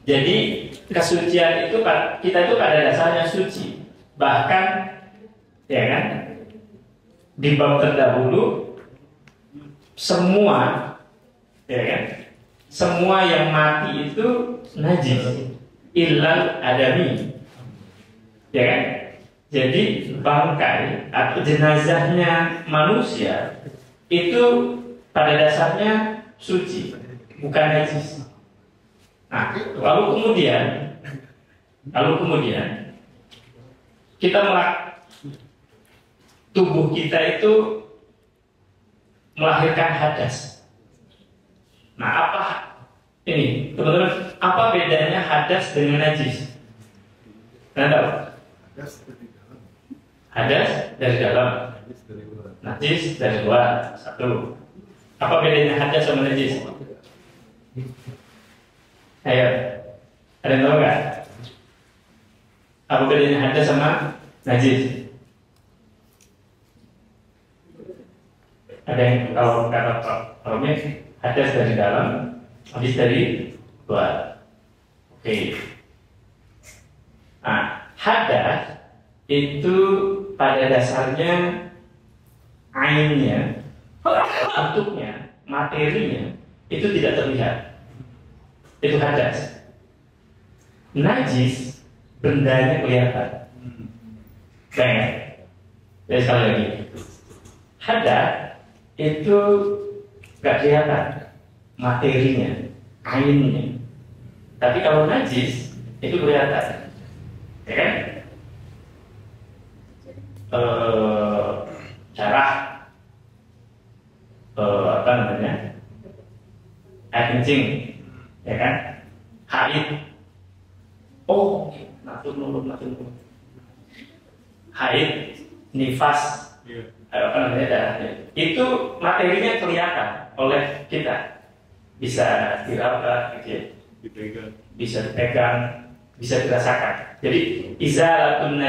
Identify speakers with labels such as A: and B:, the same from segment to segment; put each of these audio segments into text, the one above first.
A: Jadi kesucian itu kita itu pada dasarnya suci. Bahkan ya kan di bab terdahulu semua ya kan semua yang mati itu najis illal adami. Ya kan? Jadi bangkai atau jenazahnya manusia itu pada dasarnya suci, bukan najis. Nah, lalu kemudian kita tubuh kita itu melahirkan hadas. Nah, apa ini, teman-teman? Apa bedanya hadas dengan najis? Kalian tahu? Hadas dari dalam, najis dari luar. Satu. Apa bedanya hadas sama najis? Ayo, ada yang tahu nggak? Apa bedanya hadas sama najis? Ada yang kalau kata Pak hadas dari dalam, najis dari luar. Oke. Nah, hadas itu pada dasarnya ainnya, bentuknya, materinya itu tidak terlihat. Itu hadas. Najis bendanya kelihatan. Kayak, jadi sekali lagi, hadas itu nggak kelihatan materinya, ainnya. Tapi kalau najis itu kelihatan, ya kan? Darah, apa namanya? Air kencing, ya kan? Haid. Oh, natur nurut. Haid, nifas, apa namanya darahnya. Itu materinya kelihatan oleh kita. Bisa diraba, gitu. Bisa dipegang, bisa dirasakan. Jadi izalatun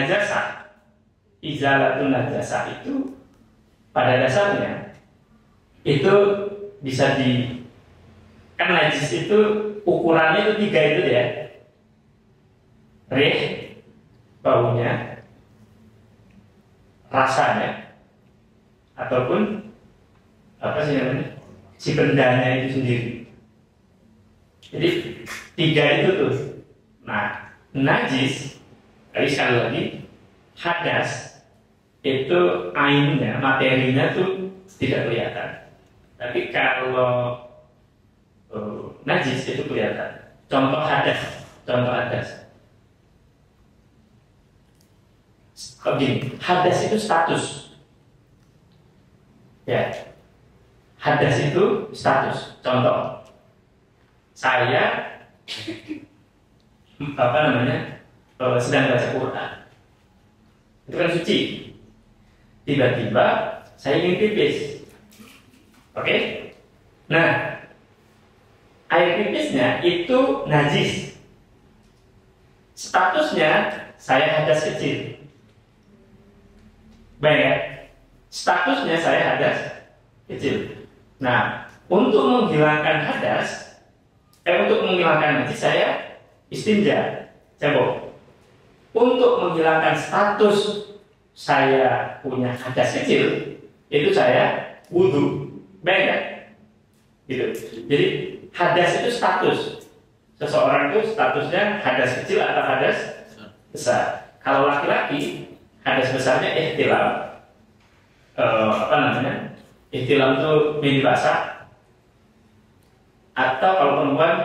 A: najasah itu pada dasarnya itu bisa kan najis itu ukurannya itu 3 itu ya. Rih, baunya, rasanya, ataupun apa sih namanya, si bendanya itu sendiri. Jadi 3 itu tuh. Nah, najis, sekali lagi, hadas itu ainnya, materinya tuh tidak kelihatan. Tapi kalau najis itu kelihatan. Contoh hadas. Begini, hadas itu status. Ya, hadas itu status. Contoh, saya apa namanya sedang baca Quran. Itu kan suci. Tiba-tiba saya ingin pipis. Oke? Nah, air pipisnya itu najis. Statusnya saya hadas kecil. Baik ya? Statusnya saya hadas kecil. Nah, untuk menghilangkan hadas, untuk menghilangkan najis saya istinja. Coba. Untuk menghilangkan status saya punya hadas kecil, itu saya wudhu. Baik ya? Gitu. Jadi hadas itu status. Seseorang itu statusnya hadas kecil atau hadas besar. Kalau laki-laki hadas besarnya ihtilam. Apa namanya? Ihtilam itu mimpi basah. Atau kalau perempuan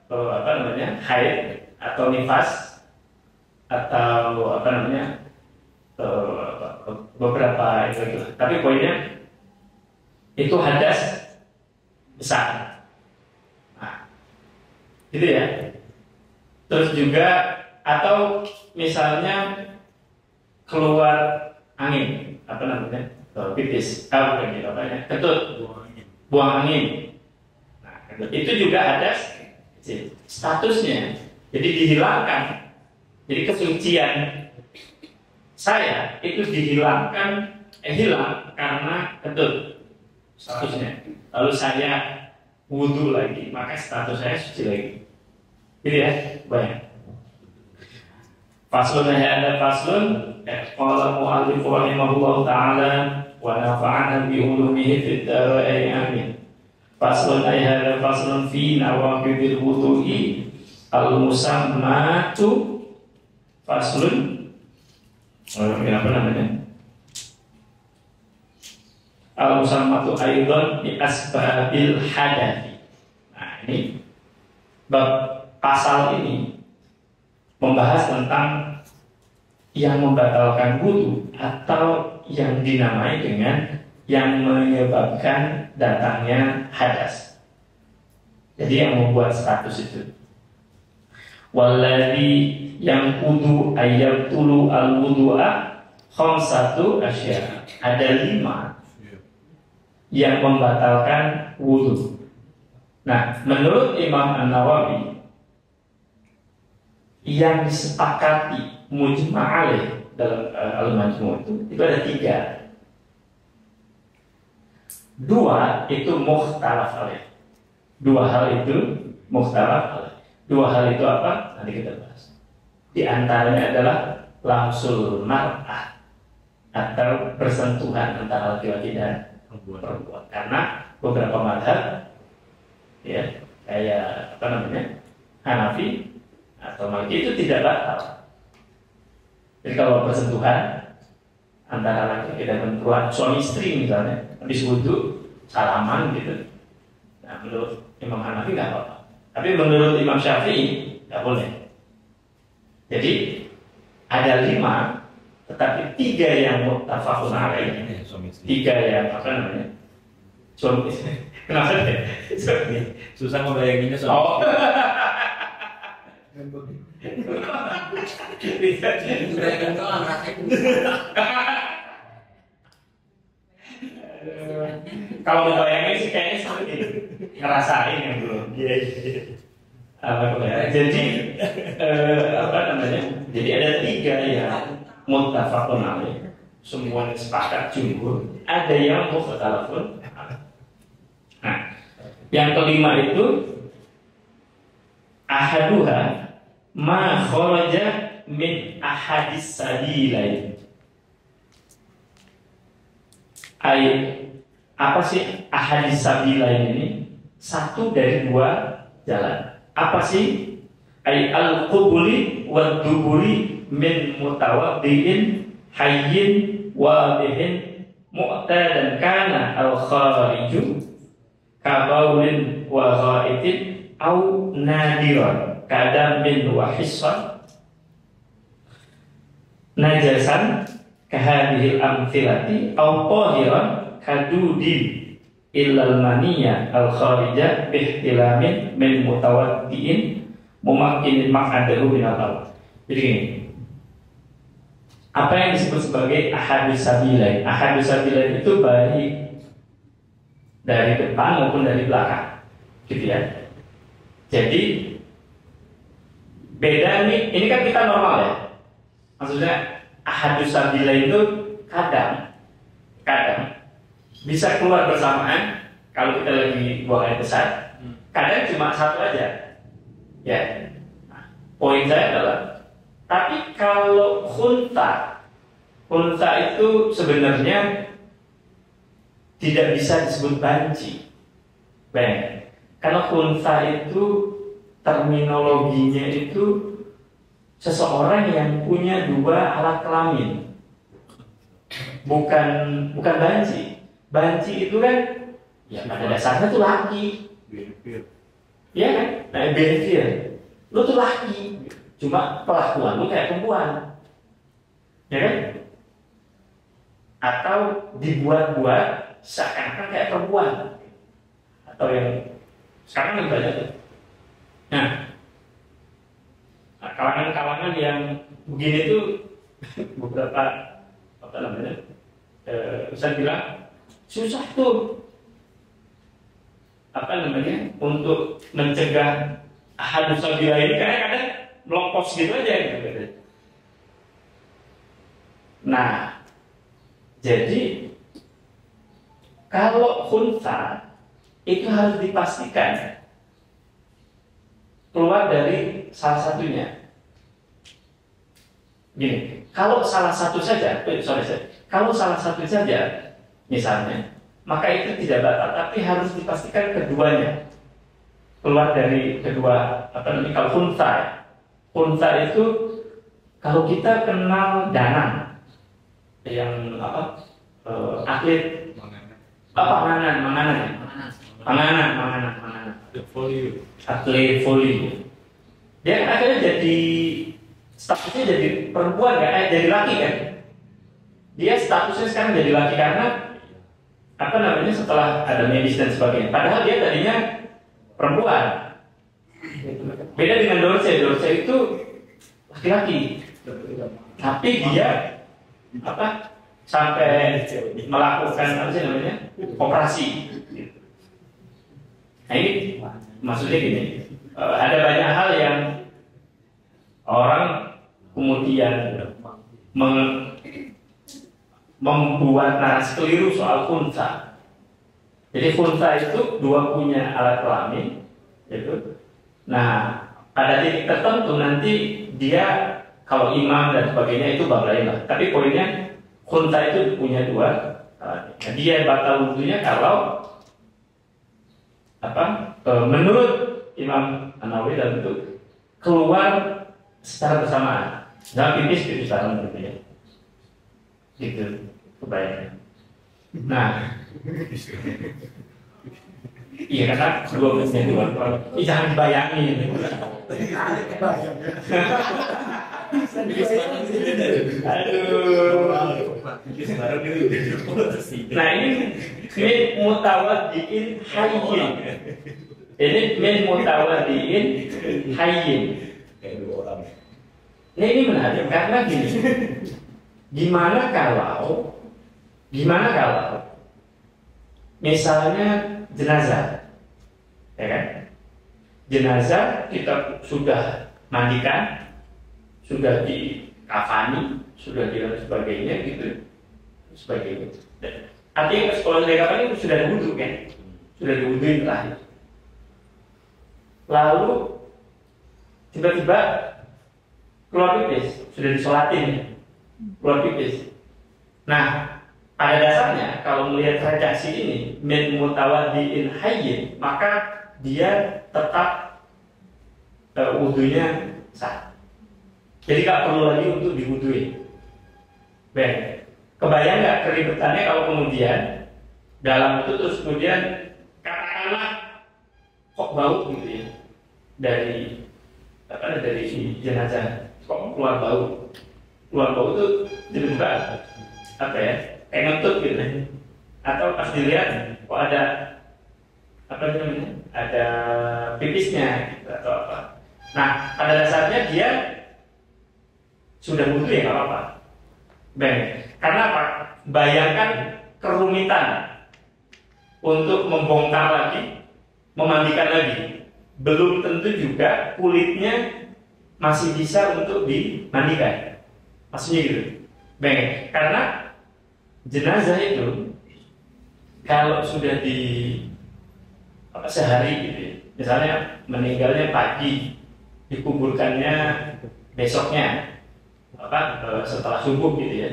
A: apa namanya? Haid atau nifas atau apa namanya? Beberapa itu. Tapi poinnya itu hadas besar. Nah, gitu ya. Terus juga atau misalnya keluar angin, apa namanya? Pipis, bukan gitu, apa ya? Ketut, buang angin. Nah, itu juga hadas statusnya. Jadi dihilangkan. Jadi kesucian saya itu dihilangkan, hilang karena ketut statusnya. Lalu saya wudhu lagi, maka status saya suci lagi. Gitu ya, banyak. Faslun ada faslun. Qala mu'allif rahimahullah ta'ala wa nafa'ana bi ulumihi fid dharain amin. Faslun ada faslun fi nawaqidil wudu'i al-musammatu faslun apa namanya? Al-musammatu aidan bi asbabil hadathi. Nah, ini bab pasal ini membahas tentang yang membatalkan wudu atau yang dinamai dengan yang menyebabkan datangnya hadas. Jadi yang membuat status itu. Walladzi yang wudu ayyatulu al-wudu'a khamsatu asya. Ada 5 yang membatalkan wudu. Nah, menurut Imam An-Nawawi yang disepakati mujma' alaih dalam Al-Majmu' itu ada 3. 2 itu mukhtalaf alaih. 2 hal itu mukhtalaf alaih. 2 hal itu apa? Nanti kita bahas. Di antaranya adalah lamsul mar'ah atau persentuhan antara laki-laki dan perempuan. Karena beberapa mazhab ya kayak apa namanya Hanafi atau Maliki itu tidak batal. Jadi kalau persentuhan antara laki-laki dan perempuan, suami istri misalnya, habis wudhu salaman gitu, nah menurut Imam Hanafi nggak apa-apa. Tapi menurut Imam Syafi'i nggak boleh. Jadi ada 5, tetapi 3 yang muttafaqun alaih, 3 yang apa namanya suami istri. Kenapa deh?
B: Susah membayanginnya suami.
A: Oh. Kalau mau bayangin sih kayaknya seperti ngerasain yang belum. Iya. Jadi apa namanya? Jadi ada 3 yang muttafaqun alaih. Semua sepakat jumhur. Ada yang mukhtalafun. Nah, yang kelima itu ahaduha ma kharaja min ahadis sabilain. Apa sih ahadis sabilain ini? Satu dari 2 jalan. Apa sih? Al-qubuli wa duburi min mutawaddiin hayyin wadihin mu'tadan kana al-khariju kabaulin wa ghaitin au nadiran kadamin wa hissan najasan kahadihil amthilati au tahiran kadudin illal maniyya al kharijah bihtilamin min mutawaddiin mumakkinin maq'adahu min al. Jadi gini, apa yang disebut sebagai ahadus sabilain? Ahadus sabilain itu baik dari depan maupun dari belakang, gitu ya. Jadi beda nih, ini kan kita normal ya. Maksudnya ahadus sabilain itu kadang bisa keluar bersamaan kalau kita lagi buang air besar. Kadang cuma satu aja. Ya. Nah, poin saya adalah, tapi kalau khunta itu sebenarnya tidak bisa disebut banci. Bang. Karena khunsa itu terminologinya itu seseorang yang punya 2 alat kelamin. Bukan banci. Banci itu kan ya pada dasarnya tuh laki. Iya kan? Nah, benefit. Lu tuh laki. Cuma pelakuan lu kayak perempuan. Ya kan? Atau dibuat-buat seakan-akan kayak perempuan, atau yang sekarang lebih banyak tuh. Nah, kalangan-kalangan yang begini tuh beberapa apa namanya bisa bilang susah tuh apa namanya untuk mencegah ahadus sabilah ini, karena kadang melopos gitu aja gitu. Nah, jadi kalau khunsa itu harus dipastikan keluar dari salah satunya. Gini, kalau salah satu saja, kalau salah satu saja misalnya, maka itu tidak batal, tapi harus dipastikan keduanya keluar dari kedua, kalau khunsa itu kalau kita kenal Danang yang atlet manganan atlet voli, dia kan akhirnya jadi statusnya jadi perempuan kan, jadi laki kan, dia statusnya sekarang jadi laki karena setelah ada medis dan sebagainya, padahal dia tadinya perempuan. Beda dengan Dorce itu laki-laki, tapi dia sampai melakukan operasi. Nah ini maksudnya gini, ada banyak hal yang orang kemudian membuat narasi keliru soal khunsa. Jadi khunsa itu dua punya alat kelamin, gitu. Nah pada titik tertentu nanti dia kalau imam dan sebagainya itu bab lain lah. Tapi poinnya khunsa itu punya dua. Nah, dia batal wudhunya kalau menurut Imam An-Nawawi dan itu keluar secara bersamaan. Jangan pipis bareng gitu ya. Gitu kebayangnya. Nah, iya karena dua menit dua. Jangan dibayangin. Nah ini min mutawaddiin hayyin. Ini min mutawaddiin hayyin. Nah ini menarik karena gini. Gimana kalau misalnya jenazah, ya kan? Jenazah kita sudah mandikan, sudah dikafani, sudah di sebagainya gitu, sebagainya. Artinya kalau sudah dikafani sudah diwudu kan, sudah diwuduin terakhir. Lalu tiba-tiba keluar pipis, sudah disolatin, keluar pipis. Nah, pada dasarnya kalau melihat redaksi ini min mutawaddiin hayyin, maka dia tetap wudunya sah. Jadi nggak perlu lagi untuk diwuduin. Ben, kebayang nggak keribetannya kalau kemudian dalam itu terus kemudian katakanlah kok bau gitu ya dari jenazah, kok keluar bau itu tiba-tiba kayak ngentut gitu, atau pas dilihat kok ada ada pipisnya gitu, atau apa. Nah pada dasarnya dia sudah wudhu ya nggak apa-apa. Karena apa? Bayangkan kerumitan untuk membongkar lagi, memandikan lagi. Belum tentu juga kulitnya masih bisa untuk dimandikan. Maksudnya gitu. Karena jenazah itu kalau sudah sehari gitu ya, misalnya meninggalnya pagi, dikuburkannya besoknya setelah subuh gitu ya,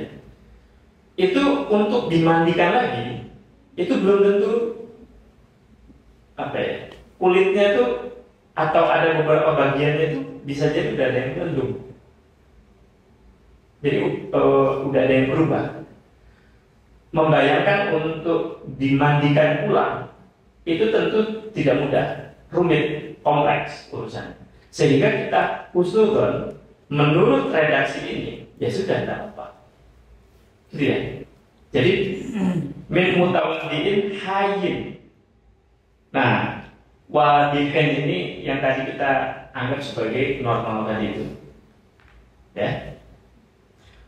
A: itu untuk dimandikan lagi itu belum tentu kulitnya tuh atau ada beberapa bagiannya itu bisa jadi udah ada yang belum, jadi udah ada yang berubah. Membayangkan untuk dimandikan ulang itu tentu tidak mudah, rumit, kompleks urusan. Sehingga kita usulkan menurut redaksi ini ya sudah tidak apa. Gitu ya. Jadi min mutawaddiin hayyin. Nah, wadihin ini yang tadi kita anggap sebagai normal tadi itu. Ya.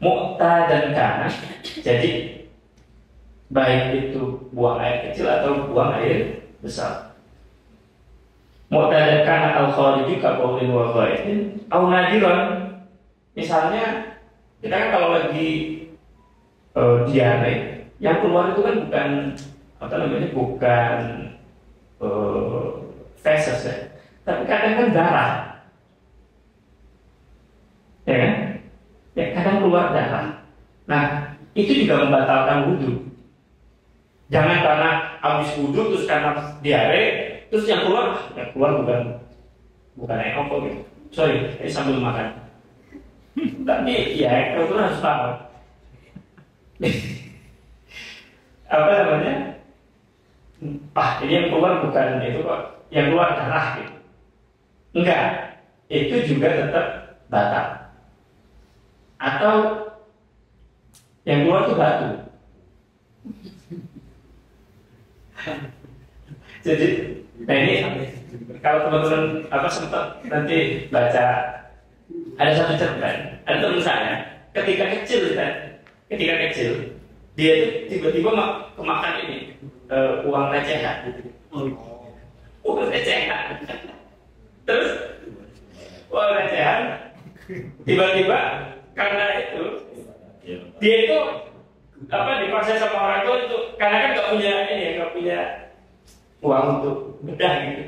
A: Mu'ta dan kana. Jadi baik itu buang air kecil atau buang air besar. Mu'ta dan kana al-khariji ka qaulin wa ghaibin au nadiran. Misalnya kita kan kalau lagi diare, yang keluar itu kan bukan feses ya, Tapi kadang kan darah, ya kan? Ya kadang keluar darah. Nah, itu juga membatalkan wudhu. Jangan karena habis wudhu terus karena diare, terus yang keluar bukan apa gitu. Sorry, sambil makan. Tapi ya itu harus paham. Apa namanya? Ini yang keluar bukan itu kok, yang keluar darah gitu. Enggak, itu juga tetap batal. Atau yang keluar itu batu. Jadi, nah ini kalau teman-teman sempat nanti baca, ada satu cerpen, ada teman saya ketika kecil dia itu tiba-tiba kemakan ini uang recehan, terus uang recehan tiba-tiba karena itu dia itu dipaksa sama orang tua itu karena kan nggak punya uang untuk bedah gitu.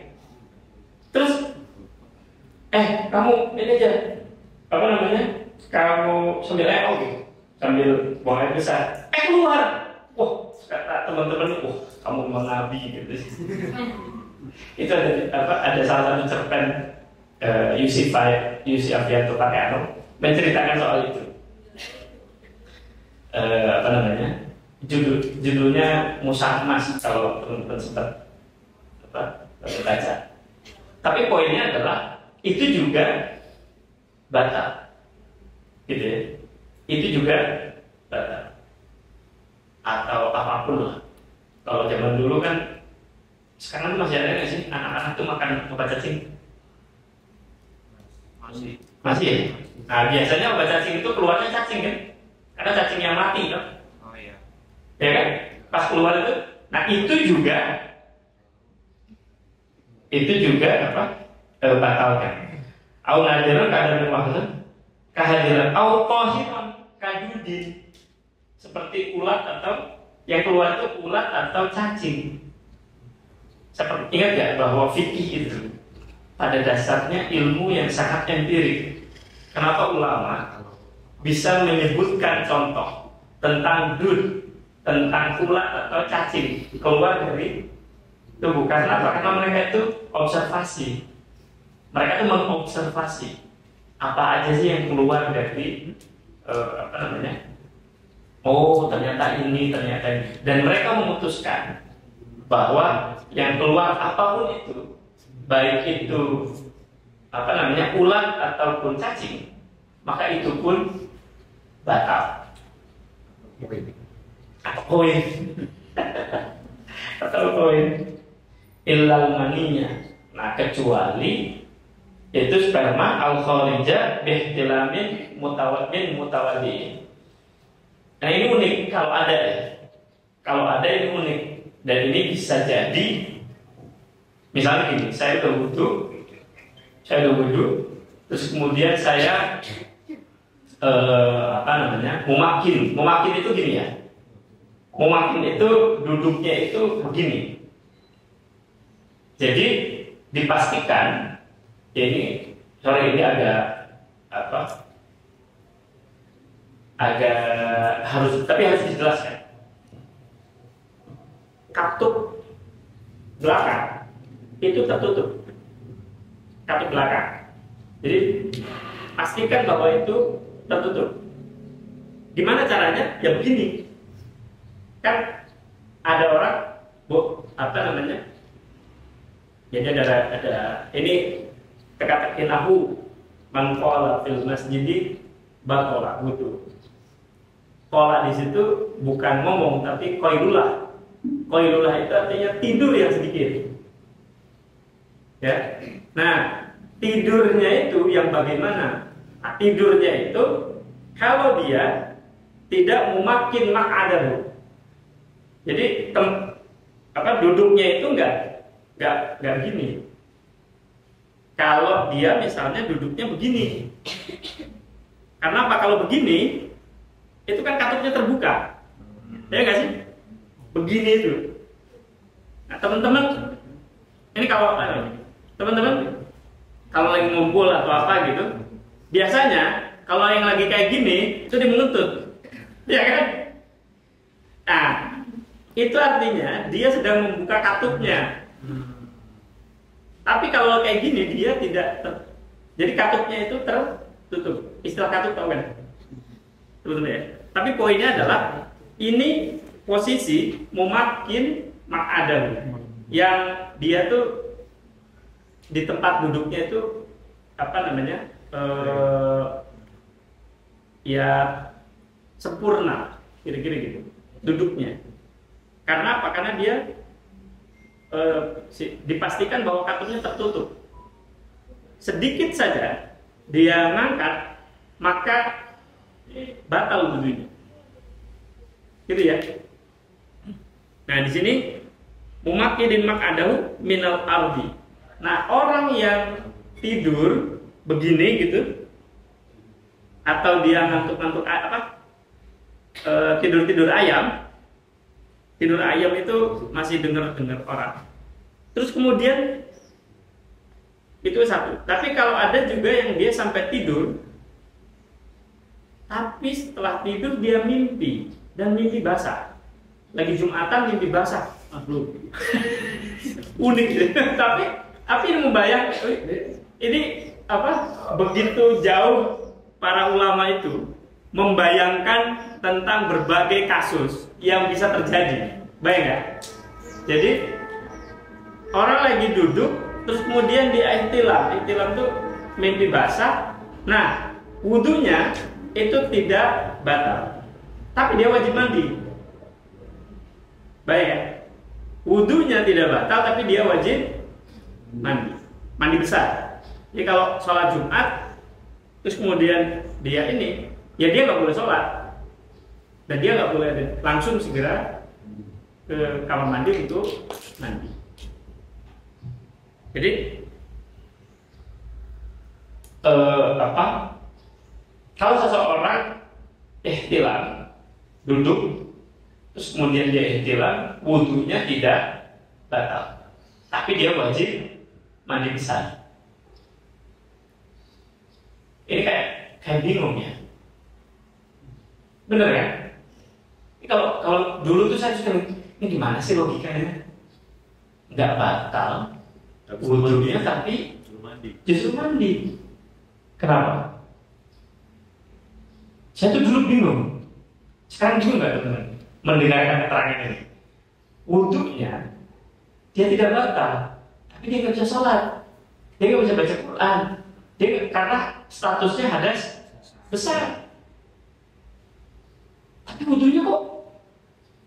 A: Terus kamu ini aja kamu sambil gitu, sambil buang air besar keluar. Kata teman-teman, kamu mengabi gitu. Itu ada salah satu cerpen Yusuf Afianto Pakeano menceritakan soal itu. Judulnya Musa Emas, kalau teman-teman sempat baca. Tapi poinnya adalah itu juga batal, gitu ya. Itu juga batal atau apapun lah. Kalau zaman dulu kan, sekarang tuh masih ada nggak sih anak-anak tuh makan obat cacing? Masih ya. Nah biasanya obat cacing itu keluarnya cacing kan, karena cacing yang mati kan. Oh iya. Ya kan? Pas keluar itu, nah itu juga batalkan. Au nadiran kadang maksud kehadiran au tohiran kajudi, seperti ulat atau yang keluar itu ulat atau cacing. Seperti ingat gak bahwa fikih itu pada dasarnya ilmu yang sangat empirik. Kenapa ulama bisa menyebutkan contoh tentang dud, tentang ulat atau cacing keluar dari tubuh? Karena apa? Karena mereka itu observasi. Mereka itu mengobservasi apa aja sih yang keluar dari ternyata ini. Dan mereka memutuskan bahwa yang keluar apapun itu, baik itu ulat ataupun cacing, maka itu pun batal. Atau koin illal maninya. Nah kecuali itu sperma al-kharija bihtilamin mutawalli. Nah ini unik kalau ada ini unik, dan ini bisa jadi misalnya gini, saya udah wudhu, terus kemudian saya memakin itu gini ya, memakin itu duduknya itu begini. Jadi dipastikan ini agak harus dijelaskan. Katup belakang itu tertutup, katup belakang. Jadi pastikan bahwa itu tertutup. Gimana caranya? Ya begini. Kan ada orang jadi ada ini teka-teki nahu man qala fil masjidi baqala wudu. Qala di situ bukan ngomong tapi qailulah. Qailulah itu artinya tidur yang sedikit. Ya. Nah, tidurnya itu yang bagaimana? Nah, tidurnya itu kalau dia tidak memakin maq'adahu. Jadi duduknya itu enggak gini. Kalau dia misalnya duduknya begini. Karena apa? Kalau begini itu kan katupnya terbuka. Ya enggak sih? Begini itu. Nah, teman-teman, ini kalau teman-teman kalau lagi ngumpul atau apa gitu, biasanya kalau yang lagi kayak gini itu dia menuntut, ya kan? Nah, itu artinya dia sedang membuka katupnya. Tapi kalau kayak gini dia tidak jadi katupnya itu tertutup. Istilah katup tahu kan? Teman-teman ya. Tapi poinnya adalah ini posisi mumakin mak'adahu yang dia tuh di tempat duduknya itu apa namanya? Ya sempurna kira-kira gitu duduknya. Karena apa? Karena dia dipastikan bahwa katupnya tertutup. Sedikit saja dia ngangkat, maka batal wudunya. Gitu ya. Nah, di sini mumakkidin maq'adahu minal ardi. Nah, orang yang tidur begini gitu atau dia ngantuk-ngantuk tidur-tidur ayam. Tidur ayam itu masih dengar orang. Terus kemudian itu satu. Tapi kalau ada juga yang dia sampai tidur, tapi setelah tidur dia mimpi dan mimpi basah. Lagi Jumatan mimpi basah. Unik gitu. tapi ini membayang ini apa? Begitu jauh para ulama itu membayangkan tentang berbagai kasus yang bisa terjadi. Baik ya? Jadi orang lagi duduk terus kemudian dia ihtilam. Ihtilam itu mimpi basah. Nah, wudunya itu tidak batal. Tapi dia wajib mandi. Baik ya? Wudunya tidak batal tapi dia wajib mandi. Mandi besar. Jadi kalau sholat Jumat terus kemudian dia ini, ya dia nggak boleh sholat dan dia nggak boleh langsung segera ke kamar mandi untuk mandi. Jadi kalau seseorang ihtilam duduk terus kemudian dia ihtilam, wudunya tidak batal, tapi dia wajib mandi besar. Ini kayak bingung ya. Bener ya? Kalau dulu tuh saya suka, ini gimana sih logikanya? Nggak batal wudunya tapi justru mandi. Kenapa? Saya tuh dulu bingung. Sekarang juga nggak teman mendengarkan keterangan ini. Wudunya dia tidak batal, tapi dia nggak bisa sholat, dia nggak bisa baca Quran, karena statusnya hadas besar. Tapi wudunya kok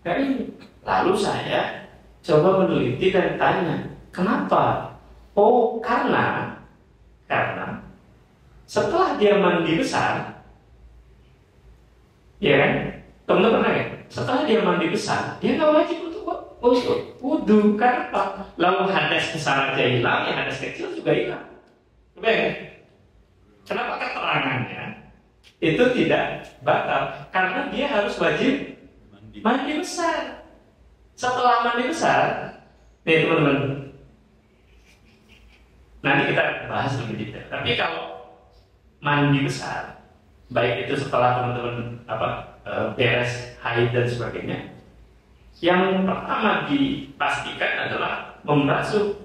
A: kayak ini. Lalu saya coba meneliti dan tanya, kenapa? Oh, karena setelah dia mandi besar, ya kan? Teman-teman pernah ya? Setelah dia mandi besar, dia nggak wajib untuk wudu. Kenapa? Lalu hadas besar aja hilang, ya hadas kecil juga hilang. Baik. Kenapa keterangannya itu tidak batal? Karena dia harus wajib mandi besar. Setelah mandi besar, nih teman-teman, nanti kita bahas lebih detail. Tapi kalau mandi besar, baik itu setelah teman-teman beres haid dan sebagainya, yang pertama dipastikan adalah membasuh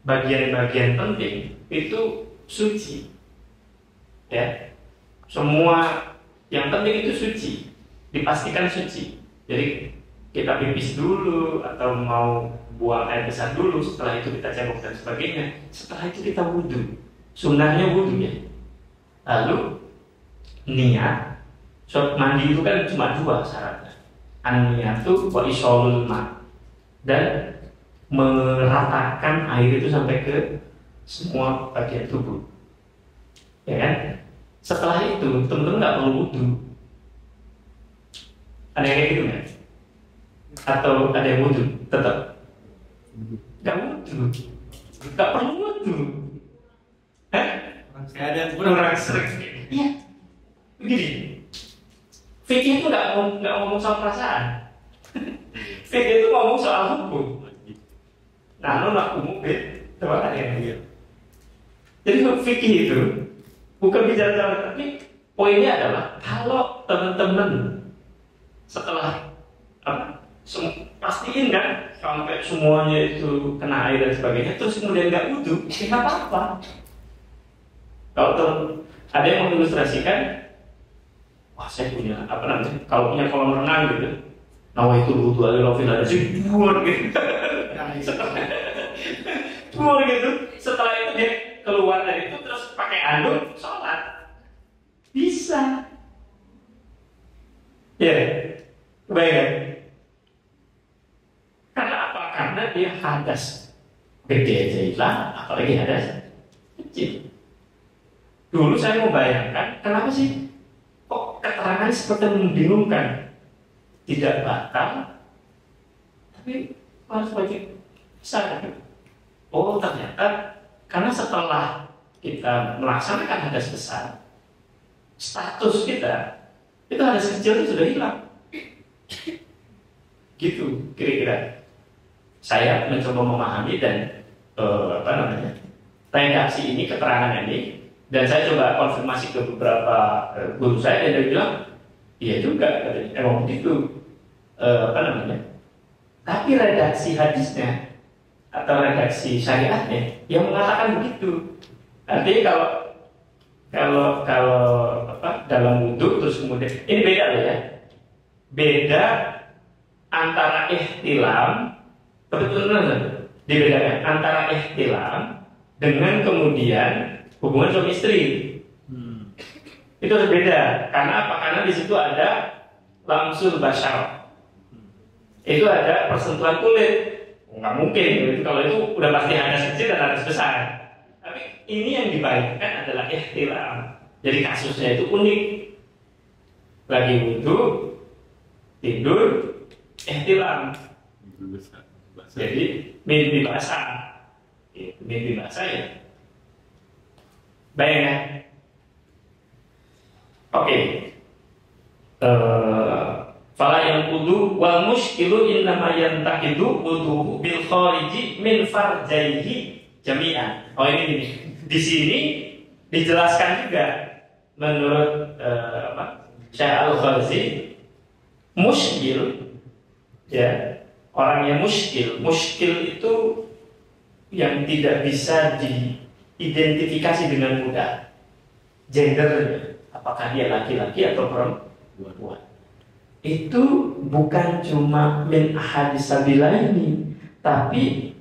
A: bagian-bagian penting itu suci. Ya, semua yang penting itu suci, dipastikan suci. Jadi kita pipis dulu atau mau buang air besar dulu, setelah itu kita cebok dan sebagainya. Setelah itu kita wudhu, sunnahnya wudhu ya. Lalu niat, mandi itu kan cuma dua syaratnya. An-niyatu wa isolul ma, dan meratakan air itu sampai ke semua bagian tubuh. Ya kan? Setelah itu teman-teman nggak perlu wudhu. Ada yang kayak gitu nggak? Atau ada yang wudhu tetap? Nggak wudhu, nggak perlu wudhu. Orang sering. Iya. Begini. Fikih itu nggak ngomong soal perasaan. Fikih itu ngomong soal hukum. Nah, nak umum coba tanya. Jadi fikih itu bukan bicara, tapi poinnya adalah kalau teman-teman setelah pastiin kan sampai semuanya itu kena air dan sebagainya, terus kemudian nggak wudhu, ya nggak apa-apa. Kalau ada yang mengilustrasikan, wah saya punya kalau punya kolam renang gitu, nah itu wudhu alilofil ada sih buat gitu, buat gitu. Setelah itu dia keluar dari itu terus pakai anduk sholat, bisa. Ya, baik kan? Karena apa? Karena dia hadas gede aja hilang, apalagi hadas kecil. Dulu saya mau bayangkan, kenapa sih kok keterangan seperti membingungkan? Tidak batal, tapi harus wajib besar. Oh ternyata karena setelah kita melaksanakan hadas besar, status kita itu hadas kecil itu sudah hilang. Gitu kira-kira. Saya mencoba memahami dan redaksi ini, keterangan ini, dan saya coba konfirmasi ke beberapa guru saya, dan dia bilang iya juga, emang begitu. Tapi redaksi hadisnya atau redaksi syariatnya yang mengatakan begitu. Artinya kalau dalam wudhu terus kemudian ini beda loh ya, beda antara ihtilam, betul-betul dibedakan antara ihtilam dengan kemudian hubungan suami istri. Itu harus beda. Karena apa? Karena di situ ada lamsul bashar. Itu ada persentuhan kulit. Nggak mungkin. Kalau itu udah pasti hadas kecil dan hadas besar. Tapi ini yang dibaikkan adalah ihtilam. Jadi kasusnya itu unik. Lagi wudhu, tidur, ihtilam. Jadi mimpi basah. Mimpi basah ya. Baik ya. Oke. Fala yang wudu wal muskilu innama yantaqidu wuduhu bil khariji min farjaihi jami'an. Oh ini di sini dijelaskan juga menurut Syekh Al-Ghazi, muskil ya, orang yang muskil itu yang tidak bisa diidentifikasi dengan mudah gendernya, apakah dia laki-laki atau perempuan. Itu bukan cuma min ahadis sabilaini, tapi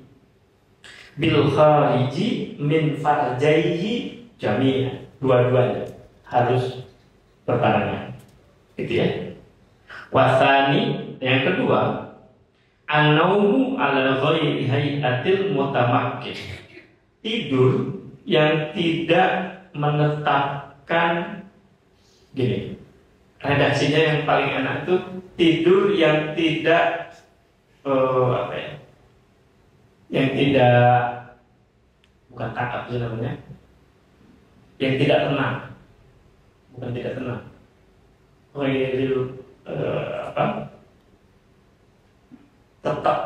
A: bil khariji min farjaihi jami'an, dua-duanya harus berbarengan, gitu ya. Wasani, yang kedua, an-naumu ala ghairi hayatil mutamakkin, tidur yang tidak menetapkan, gini, redaksinya yang paling enak itu tidur yang tidak yang tidak, bukan takap sih namanya, yang tidak tenang, bukan tidak tenang, tetap,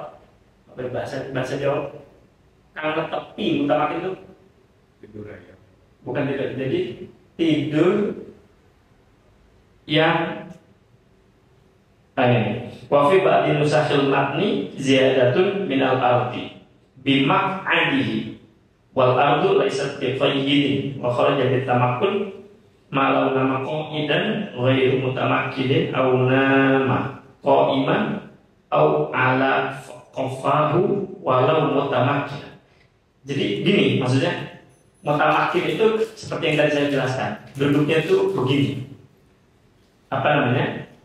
A: bahasa Jawa kalau tepi utamakan itu tidur ya, bukan tidur. Jadi tidur yang wa fi ba'di nusakhil matni ziyadatun minal ardi bimaq'adihi wal ardu laysat bi qayyidin wa kharaja bi tamakkun ma law nama qa'idan ghairu mutamakkinin aw nama qa'iman aw ala qafahu walau mutamakkin. Jadi gini maksudnya, mutamakkin itu seperti yang tadi saya jelaskan, duduknya itu begini,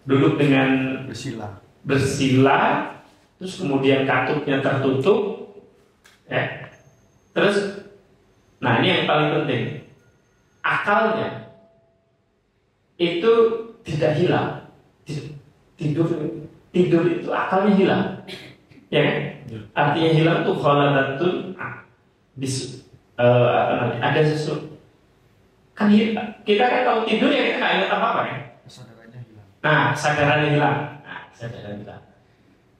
A: duduk dengan bersila, terus kemudian katupnya tertutup, ya. Terus, nah ini yang paling penting, akalnya itu tidak hilang. Tidur itu akalnya hilang, ya kan? Artinya hilang tuh khaladatun ada sesuatu. Kan kita kan kalau tidur ya kita nggak ingat apa-apa kan? Nah, kesadarannya hilang.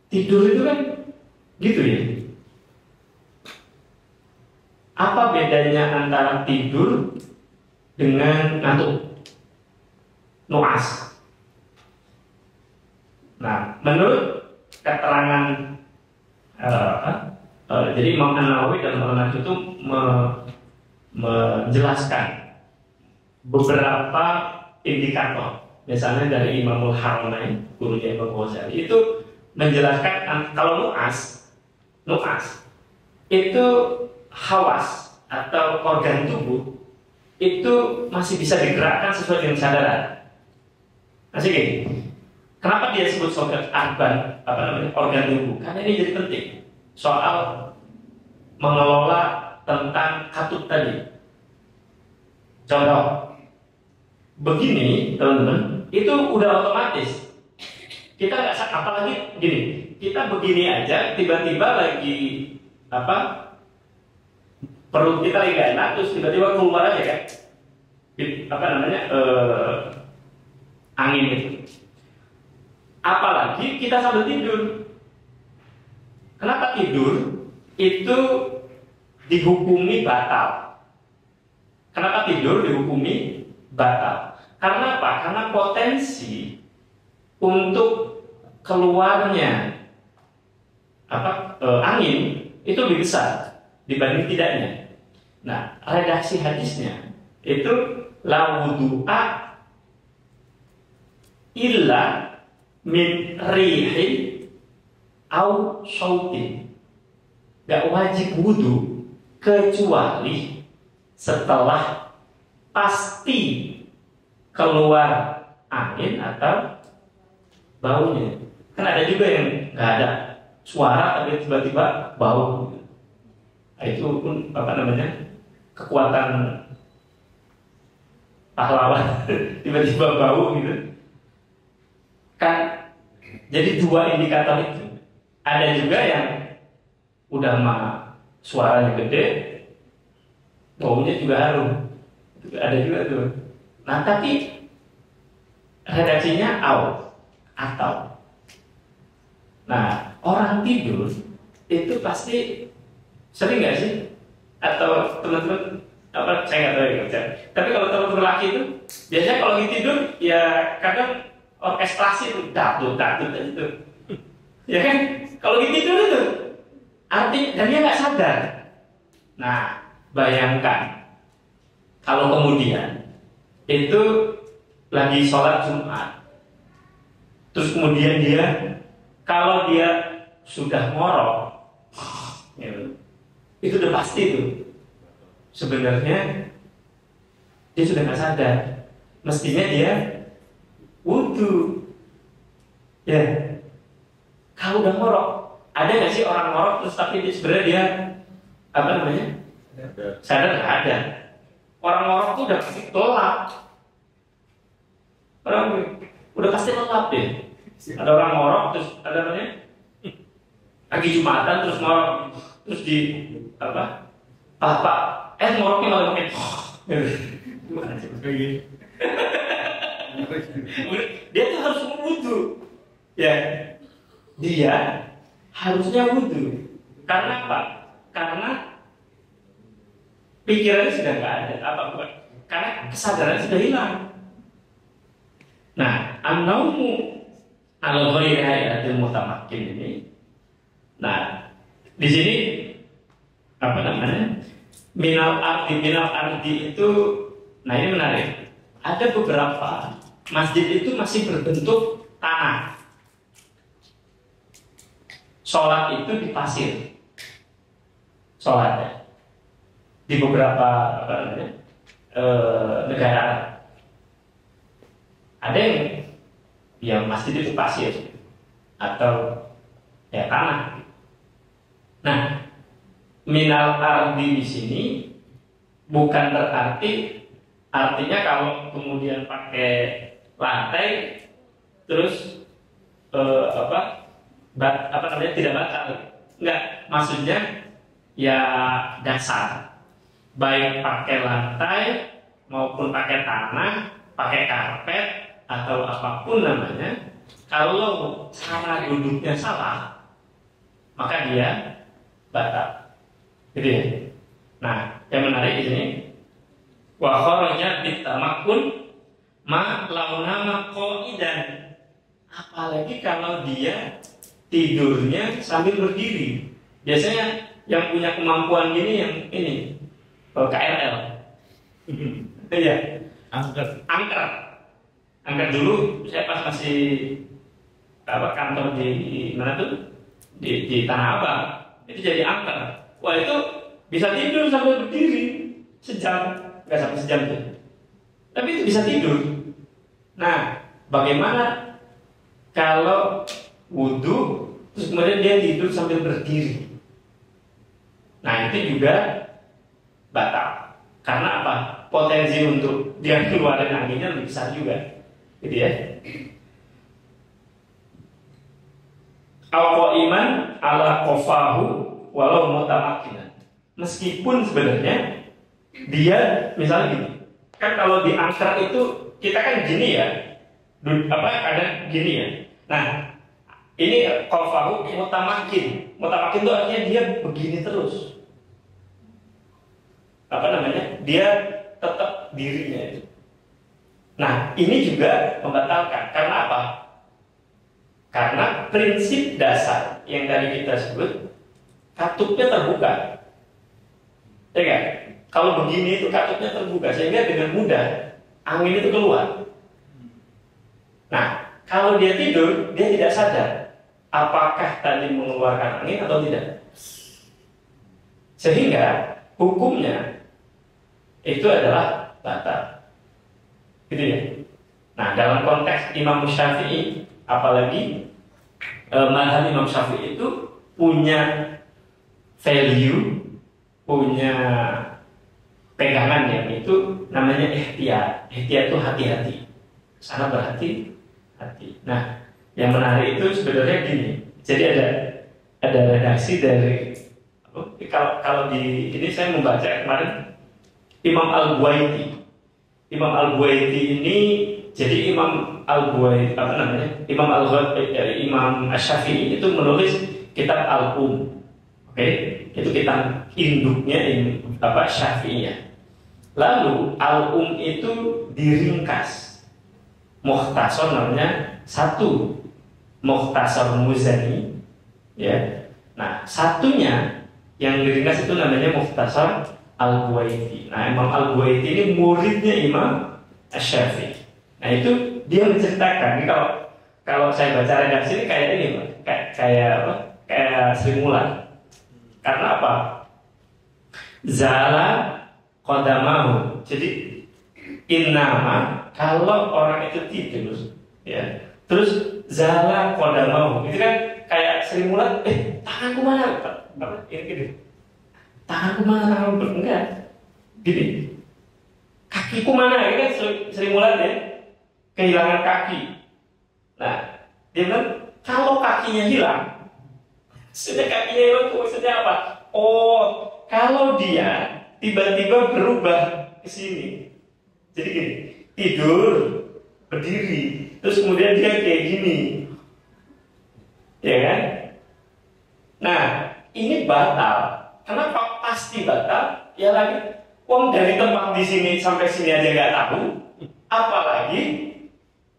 A: Tidur itu kan gitu ya. Apa bedanya antara tidur dengan ngantuk? Nuas. Nah, menurut keterangan jadi Imam An-Nawawi dalam Al-Nawawi itu menjelaskan beberapa indikator. Misalnya dari Imamul Haramain, gurunya Imam Ghazali, itu menjelaskan kalau nuas itu hawas atau organ tubuh itu masih bisa digerakkan sesuai dengan kesadaran. Masih gini. Kenapa dia sebut sobat organ tubuh? Karena ini jadi penting soal mengelola tentang katut tadi. Contoh, begini teman-teman, itu udah otomatis. Kita nggak, apalagi gini, kita begini aja, tiba-tiba lagi perut kita lagi gak enak, terus tiba-tiba keluar aja kan, angin itu. Apalagi kita sambil tidur. Kenapa tidur itu dihukumi batal? Kenapa tidur dihukumi batal? Karena apa? Karena potensi untuk keluarnya angin itu lebih besar dibanding tidaknya. Nah, redaksi hadisnya itu la wudu'a illa min rihin au sautin. Gak wajib wudu kecuali setelah pasti keluar angin atau baunya. Kan ada juga yang nggak ada suara tapi tiba-tiba bau. Nah, itu pun kekuatan pahlawan tiba-tiba bau gitu. Kan jadi dua indikator itu. Ada juga yang udah suaranya gede, baunya juga harum. Ada juga tuh. Nah, tapi redaksinya atau. Nah, orang tidur itu pasti sering nggak sih? Atau teman-teman saya nggak tahu ya. Tapi kalau teman-teman laki itu biasanya kalau lagi tidur ya kadang orkestrasi itu datut itu. Ya kan? Kalau lagi tidur itu dan dia nggak sadar. Nah, bayangkan kalau kemudian itu lagi sholat Jumat, terus kemudian kalau dia sudah ngorok, itu udah pasti tuh. Sebenarnya dia sudah nggak sadar. Mestinya dia wudu. Ya, kalau udah ngorok, ada nggak sih orang ngorok terus tapi sebenarnya dia sadar? Nggak ada. Orang ngorok tuh udah pasti lelap. Orang udah pasti lelap deh. Ada orang ngorok terus lagi Jumatan terus ngorok terus di ngoroknya malah pakai gimana sih dia tuh harus wudu ya, dia harusnya wudu. Karena apa? Karena pikirannya sudah nggak ada karena kesadaran sudah hilang. Nah, an-naumu ala ghairi hayatil mutamakkin ini. Nah, di sini minal ardi itu, nah ini menarik. Ada beberapa masjid itu masih berbentuk tanah. Sholat itu di pasir. Sholatnya di beberapa negara. Ada yang masjid itu pasir atau ya tanah. Nah, minal ardi di sini bukan berarti artinya kalau kemudian pakai lantai terus tidak batal. Enggak, maksudnya ya dasar. Baik pakai lantai maupun pakai tanah, pakai karpet atau apapun namanya, kalau cara duduknya salah, maka dia batal. Gitu ya. Nah, yang menarik di sini wa kharaja bitamakun ma launama qa'idan. Apalagi kalau dia tidurnya sambil berdiri. Biasanya yang punya kemampuan gini yang ini KRL. Iya, angker dulu saya pas masih kantor di mana tuh di Tanah Abang itu jadi angker. Wah, itu bisa tidur sambil berdiri sejam, nggak sampai sejam tuh, tapi itu bisa tidur. Nah, bagaimana kalau wudhu terus kemudian dia tidur sambil berdiri? Nah, itu juga batal. Karena apa? Potensi untuk dia keluarin anginnya lebih besar juga, gitu ya. Al-qa'iman ala qafahu walau mutamakinan. Meskipun sebenarnya dia misalnya gini, kan kalau di angker itu kita kan gini ya, ada gini ya. Nah, ini qafahu mutamakin. Mutamakin itu artinya dia begini terus. Dia tetap dirinya itu. Nah, ini juga membatalkan. Karena apa? Karena prinsip dasar yang tadi kita sebut, katupnya terbuka. Ya kan? Kalau begini itu katupnya terbuka, sehingga dengan mudah angin itu keluar. Nah, kalau dia tidur, dia tidak sadar apakah tadi mengeluarkan angin atau tidak. Sehingga hukumnya itu adalah batal. Gitu ya. Nah, dalam konteks Imam Syafi'i, apalagi mazhab Imam Syafi'i itu punya value, punya pegangan yang itu namanya ihtiyat. Ihtiyat itu hati-hati, sangat berhati-hati. Nah, yang menarik itu sebenarnya gini. Jadi ada redaksi dari kalau di ini saya membaca kemarin Imam Al-Buaiti. Imam Al-Buaiti ini jadi Imam Al-Buaiti Imam Asy-Syafi'i itu menulis kitab Al-Um. Oke, itu kitab induknya Syafi'iyah. Lalu Al-Um itu diringkas. Mukhtasar namanya satu, Mukhtasar Muzani, ya. Nah, satunya yang diringkas itu namanya Mukhtasar Al-Buaiti. Nah, Imam Al-Buaiti ini muridnya Imam Asy-Syafi'i. Nah, itu dia menceritakan. Kalau saya baca redaksi ini kayak ini, Pak. Kayak Sri Mulat. Karena apa? Zala qadamahu. Jadi innama, kalau orang itu tidur, ya, terus zala qadamahu. Itu kan kayak Sri Mulat, tanganku mana? Ini gini. Tanganku mana? Enggak. Gini. Kakiku mana? Ini kan Sri Mulat ya. Kehilangan kaki. Nah, dia bilang kalau kakinya hilang, sudah kakinya hilang itu maksudnya apa? Oh, kalau dia tiba-tiba berubah ke sini. Jadi gini, tidur, berdiri, terus kemudian dia kayak gini. Ya kan? Nah, ini batal. Kenapa pasti batal? Ya lagi, wong dari tempat di sini sampai sini aja nggak tahu, apalagi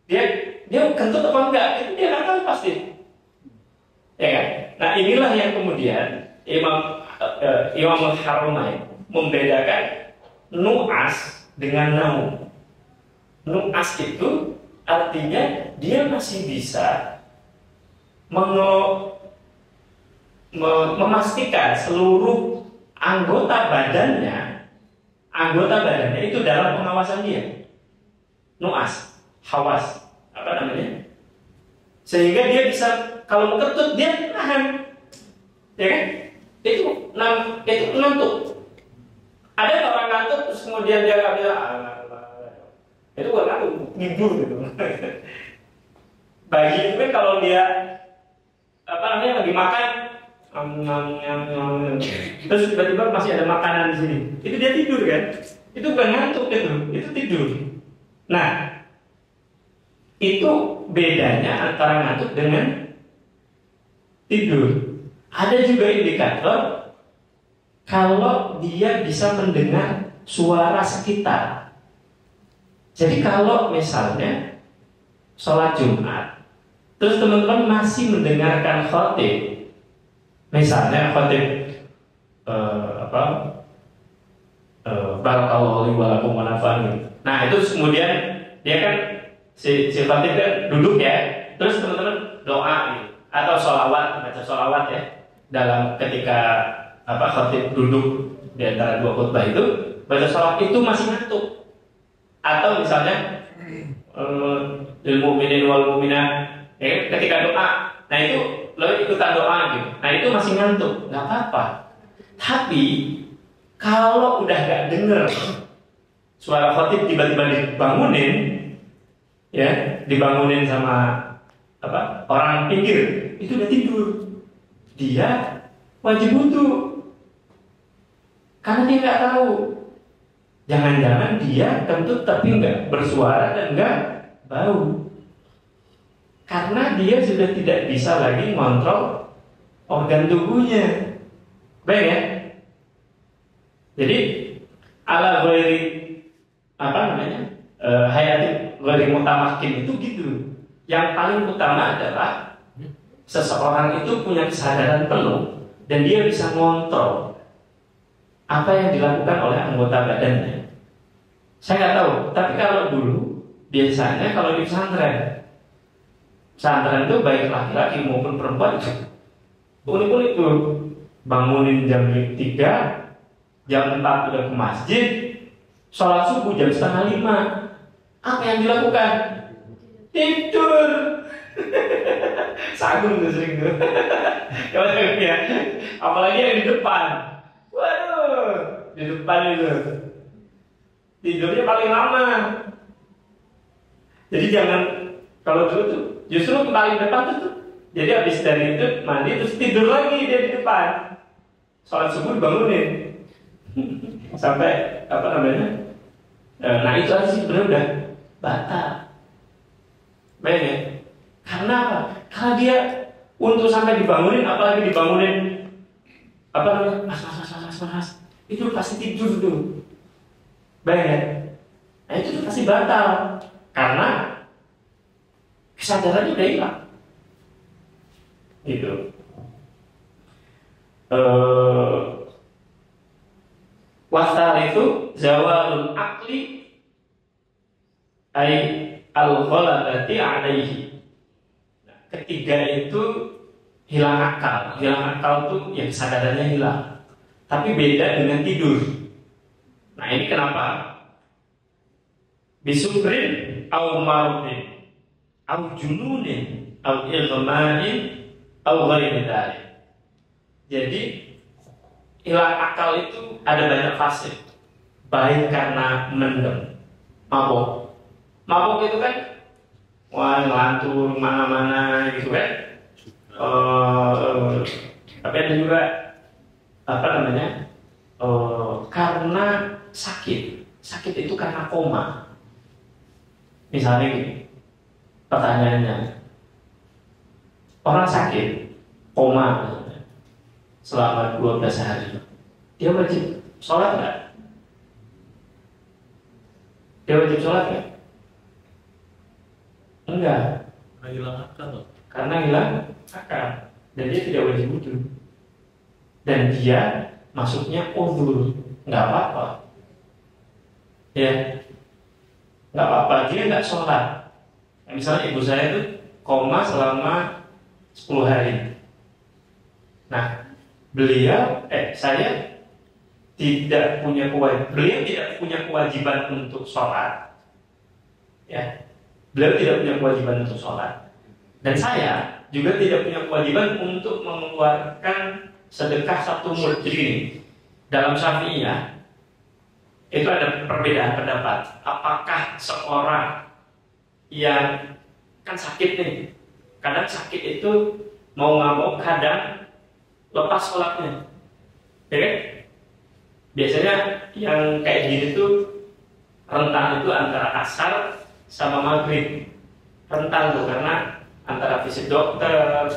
A: dia kentut apa enggak? Itu dia nggak tahu pasti. Ya kan? Nah, inilah yang kemudian Imam Al-Haramain membedakan nu'as dengan naum. Nu'as itu artinya dia masih bisa memastikan seluruh anggota badannya itu dalam pengawasan dia. Nu'as, hawas, sehingga dia bisa kalau mengetut dia nahan, ya kan? Itu ngantuk. Ada orang ngantuk terus kemudian dia nggak bisa, itu bukan ngantuk, tidur gitu. Bayi itu kan kalau dia lagi makan, terus tiba-tiba masih ada makanan di sini, itu dia tidur kan? Itu bukan ngantuk itu tidur. Nah, itu bedanya antara ngantuk dengan tidur. Ada juga indikator kalau dia bisa mendengar suara sekitar. Jadi kalau misalnya sholat Jumat, terus teman-teman masih mendengarkan khotib, misalnya khotib barakallahu li wa lakum wa nafa'ani. Nah itu kemudian dia kan si khotib kan duduk ya, terus teman-teman doa gitu, atau sholawat, baca sholawat ya, dalam ketika khotib duduk di antara dua khutbah itu baca sholawat itu masih ngantuk, atau misalnya lil mu'minin wal mu'minat ya, ketika doa, nah itu lo ikutan doa gitu, nah itu masih ngantuk, nggak apa-apa. Tapi kalau udah gak denger suara khotib tiba-tiba dibangunin, ya dibangunin sama orang pinggir, itu udah tidur, dia wajib wudu karena dia nggak tahu. Jangan-jangan dia kentut tapi nggak bersuara dan nggak bau, karena dia sudah tidak bisa lagi ngontrol organ tubuhnya. Baik ya. Jadi ala ghairi hayati ghairi mutamakin itu gitu. Yang paling utama adalah seseorang itu punya kesadaran penuh dan dia bisa ngontrol apa yang dilakukan oleh anggota badannya. Saya nggak tahu, tapi kalau dulu biasanya kalau di pesantren itu baik laki-laki maupun perempuan unik-unik tuh, bangunin jam 3, jam 4 udah ke masjid, sholat subuh jam 4:30. Apa yang dilakukan? Tidur. Sagung tuh sering tuh. Ya. Apalagi yang di depan. Waduh, di depan itu tidurnya paling lama. Jadi jangan, kalau dulu tuh justru paling depan tuh. Jadi habis dari itu mandi terus tidur lagi dia di depan. Sholat subuh bangunin sampai nah itu aja sih sebenarnya udah batal. Baik ya? Karena apa? Karena dia untuk sampai dibangunin, apalagi dibangunin mas, itu pasti tidur tuh. Baik ya? Nah itu pasti batal karena kesadarannya udah hilang. Gitu. Wasal itu zawalul akli ay al-ghalabati alaihi. Nah, ketiga itu hilang akal. Hilang akal itu ya kesadarannya hilang. Tapi beda dengan tidur. Nah ini kenapa? Bisukrin au marudin au jununin au ilma'in au ghairi dzalik. Jadi hilang akal itu ada banyak fase. Baik karena mendem, mabok. Mabok itu kan ngelantur mana-mana gitu kan. Tapi ada juga karena sakit. Sakit itu karena koma. Misalnya gini, pertanyaannya, orang sakit koma selama 12 hari, dia wajib sholat nggak? Dia wajib sholat nggak? Enggak.
B: Karena hilang akal.
A: Karena hilang akal dan dia tidak wajib wudhu. Dan dia masuknya uzur, nggak apa-apa. Ya, nggak apa-apa. Dia nggak sholat. Misalnya ibu saya itu koma selama 10 hari. Nah, saya tidak punya beliau tidak punya kewajiban untuk sholat, ya. Beliau tidak punya kewajiban untuk sholat, dan saya juga tidak punya kewajiban untuk mengeluarkan sedekah 1 mud. Jadi dalam Syafi'iyah itu ada perbedaan pendapat. Apakah seorang yang kan sakit nih, kadang sakit itu mau nggak mau kadang lepas sholatnya, ya kan? Biasanya yang kayak gini tuh rentan itu antara asar sama maghrib, rentan tuh karena antara visit dokter,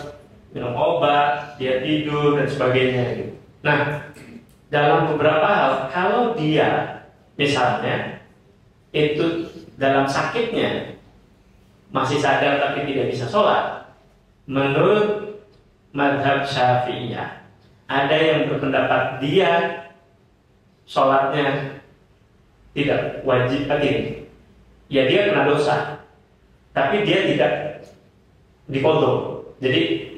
A: minum obat, dia tidur dan sebagainya. Gitu. Nah, dalam beberapa hal, kalau dia misalnya itu dalam sakitnya masih sadar tapi tidak bisa sholat, menurut mazhab Syafi'iyah ada yang berpendapat dia sholatnya tidak wajib lagi, ya dia kena dosa, tapi dia tidak diqodho. Jadi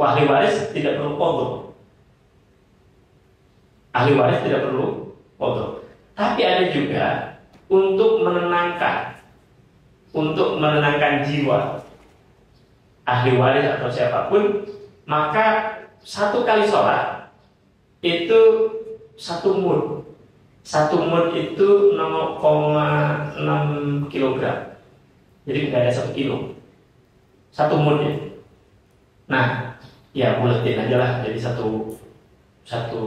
A: ahli waris tidak perlu qodho. Ahli waris tidak perlu qodho. Tapi ada juga untuk menenangkan jiwa ahli waris atau siapapun, maka satu kali sholat itu satu mud. Satu mud itu 0,6 kilogram. Jadi nggak ada 1 kilo. Satu mudnya. Nah, ya buletin aja lah, jadi satu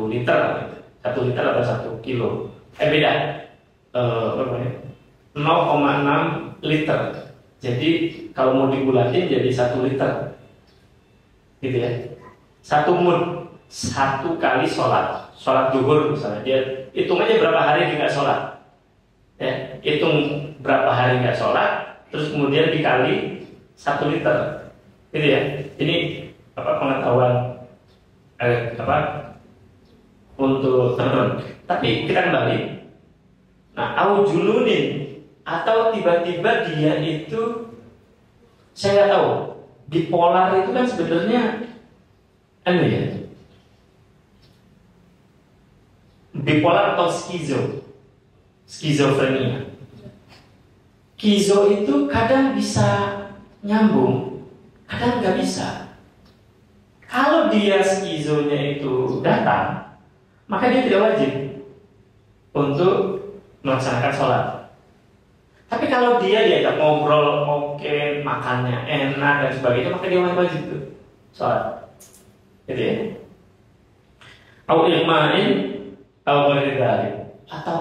A: liter gitu. 1 liter atau 1 kilo. Beda. 0,6 liter. Jadi kalau mau dibulatin jadi 1 liter. Gitu ya. Satu mud, satu kali sholat zuhur misalnya, dia hitung aja berapa hari dia nggak sholat, ya, hitung berapa hari nggak sholat, terus kemudian dikali 1 liter, gitu ya. Ini pengetahuan untuk teman-teman. Tapi kita kembali. Nah, au jununin, atau tiba-tiba dia itu, saya nggak tahu, bipolar itu kan sebenarnya ya, bipolar atau skizofrenia. Skizo itu kadang bisa nyambung, kadang nggak bisa. Kalau dia skizonya itu datang, maka dia tidak wajib untuk melaksanakan sholat. Tapi kalau dia diajak ngobrol, oke, makannya enak dan sebagainya, maka dia wajib tuh sholat. Gitu ya. Au ilmain atau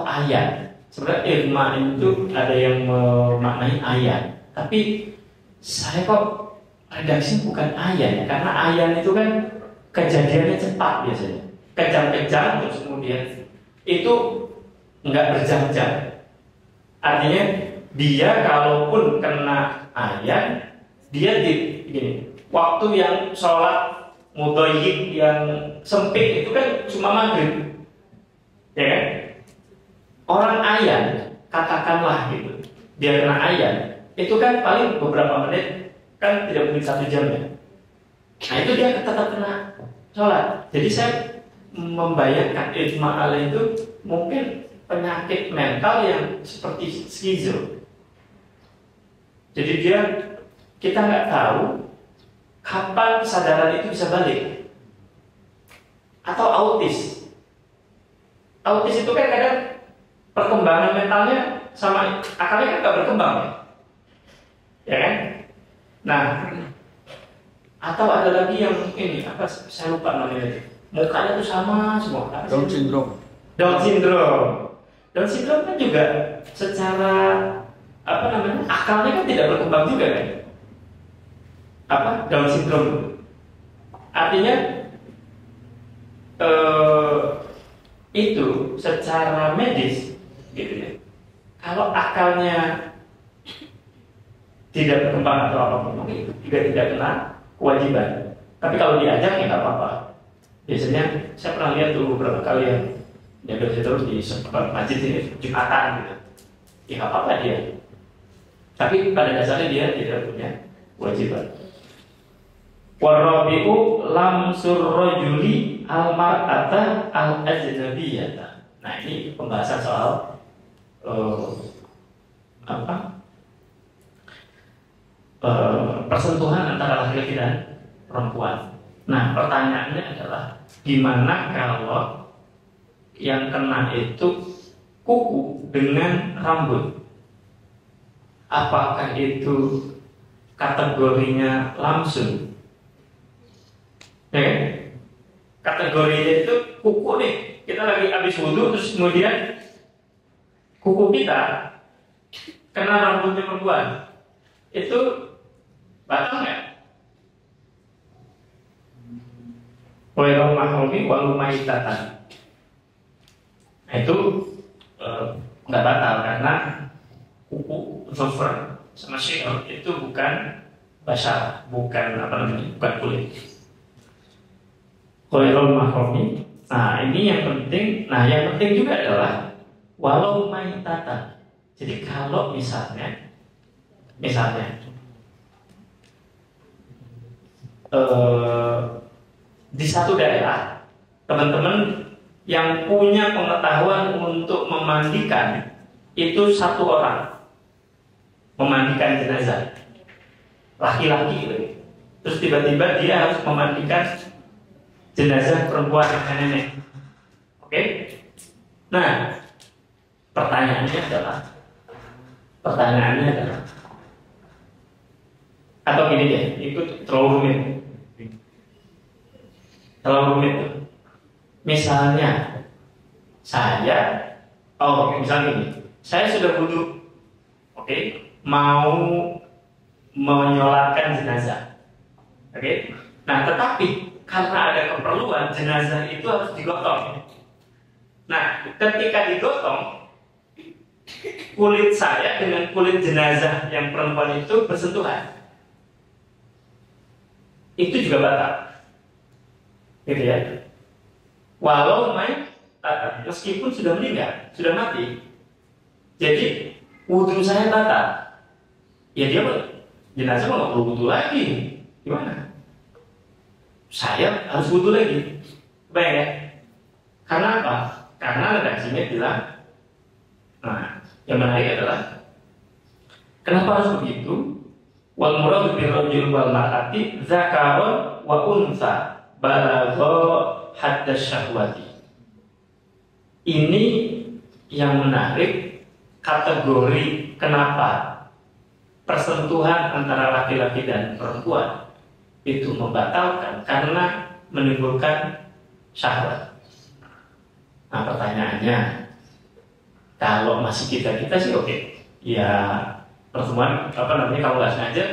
A: ayat. Sebenarnya ilmain itu ada yang memaknai ayat, tapi saya kok redaksi bukan ayat, karena ayat itu kan kejadiannya cepat biasanya, kejam-kejam, terus kemudian itu nggak berjam-jam. Artinya dia kalaupun kena ayat, dia gini, waktu yang sholat mudhayyik yang sempit itu kan cuma maghrib, ya kan? Orang ayat, katakanlah gitu, dia kena ayat, itu kan paling beberapa menit, kan tidak mungkin 1 jam ya. Nah itu dia tetap kena sholat. Jadi saya membayangkan ijma' itu mungkin penyakit mental yang seperti skizo. Jadi kita nggak tahu kapan kesadaran itu bisa balik. Atau autis. Autis itu kan kadang perkembangan mentalnya sama akalnya kan nggak berkembang, ya kan? Nah, atau ada lagi yang ini saya lupa namanya. Mukanya tuh sama semua.
C: Down syndrome.
A: Down syndrome kan juga secara akalnya kan tidak berkembang juga kan? Down syndrome. Artinya itu secara medis gitu ya. Kalau akalnya tidak berkembang atau apapun, mungkin juga tidak kena kewajiban. Tapi kalau diajak ya nggak apa-apa. Biasanya saya pernah lihat tuh beberapa kali yang jaga terus di masjid ini Jumatan gitu. Ya nggak apa-apa dia. Tapi pada dasarnya dia tidak punya kewajiban. Warabi'u lamsur rajuli al-mar'ata al-ajnabiyata. Nah ini pembahasan soal persentuhan antara laki-laki dan perempuan. Nah pertanyaannya adalah gimana kalau yang kena itu kuku dengan rambut? Apakah itu kategorinya lamsun? Ya, kategorinya itu kuku nih, kita lagi habis wudhu terus kemudian kuku kita kena rambutnya perempuan, itu batal nggak? Walau mahromi walau maitatan. Nah, itu nggak batal karena kuku, zofer, sama syi'r itu bukan basar, bukan bukan kulit. Ghairul mahromi. Nah, ini yang penting. Nah, yang penting juga adalah walau maitatan. Jadi kalau misalnya di satu daerah teman-teman yang punya pengetahuan untuk memandikan itu satu orang memandikan jenazah laki-laki, terus tiba-tiba dia harus memandikan jenazah perempuan nenek. Oke? Nah, pertanyaannya adalah atau gini deh, itu terlalu rumit. Misalnya misalnya gini, saya sudah wudu, oke, mau menyolatkan jenazah, oke. Nah, tetapi karena ada keperluan jenazah itu harus digotong. Nah, ketika digotong, kulit saya dengan kulit jenazah yang perempuan itu bersentuhan, itu juga batal, gitu ya. Walau meskipun sudah meninggal, sudah mati, jadi wudhu saya batal. Ya dia jenazah nggak perlu wudhu lagi, gimana? Saya harus wudhu lagi, bayang ya? Karena apa? Karena redaksinya bilang, nah, yang menarik adalah kenapa harus begitu? Wal muradu bil rajul wal mar'ati zakarun wa unsa balagha hadda syahwati. Ini yang menarik, kategori kenapa persentuhan antara laki-laki dan perempuan itu membatalkan karena menimbulkan syahwat. Nah, pertanyaannya, kalau masih kita sih oke. Ya, pertemuan kalau nggak sengaja